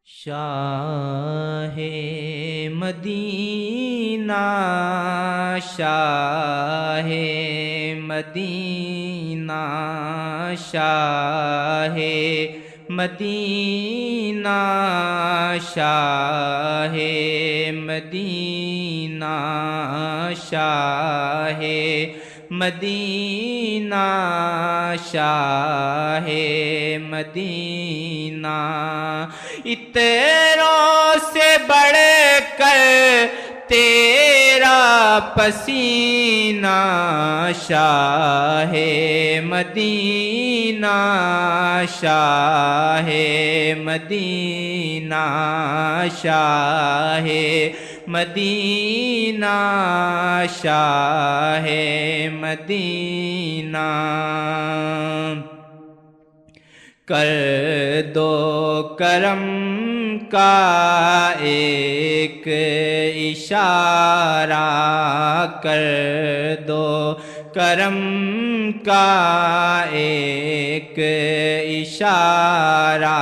شاہ مدینہ شاہ مدینہ شاہ مدینہ شاہ مدینہ شاہ مدینہ شاہ مدینہ اتروں سے بڑھ کر تیرا پسینہ شاہ مدینہ شاہ مدینہ شاہ مدینہ شاہ مدینہ کر دو کرم کا ایک اشارہ کر دو کرم کا ایک اشارہ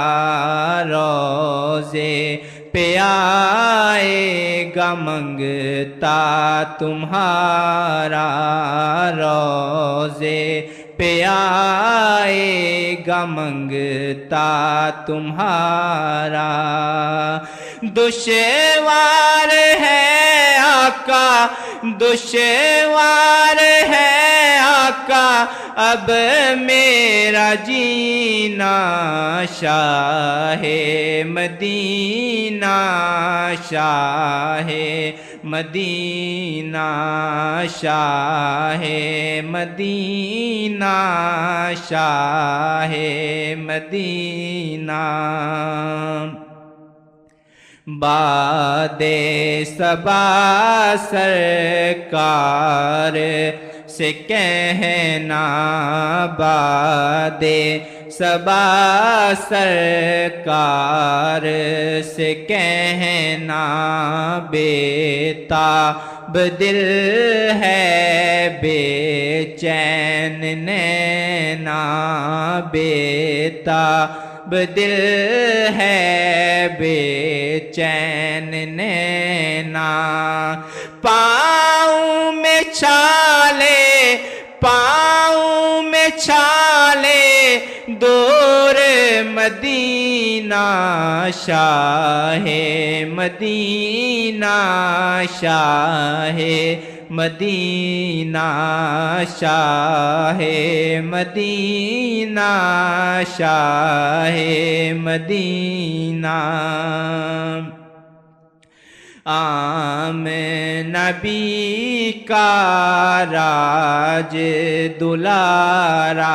روزے پہ آئے گا منگتا تمہارا روزے پہ آئے گا منگتا تمہارا دشوار ہے آقا دشوار ہے آقا اب میرا جینا شاہ مدینہ شاہ مدینہ شاہ مدینہ شاہ مدینہ باد صبا سرکار سے کہنا باد صبا سرکار سے کہنا بےتاب دل ہے بے چین نینا بےتاب دل ہے بے چین نینا پاؤں میں چھالے پاؤں میں چھالے دور مدینہ شاہ مدینہ شاہ مدینہ شاہ مدینہ شاہ مدینہ عام نبی کا راج دلارا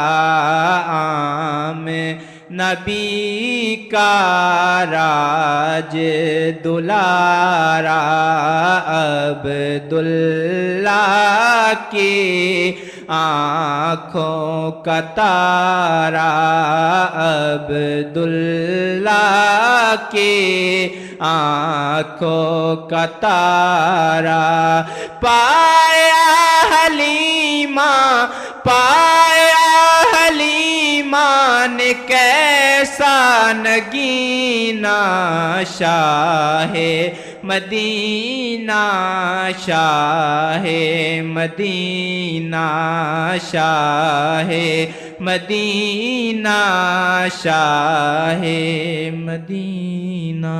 عام نبی کا راج دلارا عبداللہ کی آنکھوں کا تارا عبداللہ کی آنکھوں کا تارا پایا حلیمہ پایا حلیمہ نے کیسا نگینہ شاہ مدینہ شاہ مدینہ شاہ مدینہ شاہ مدینہ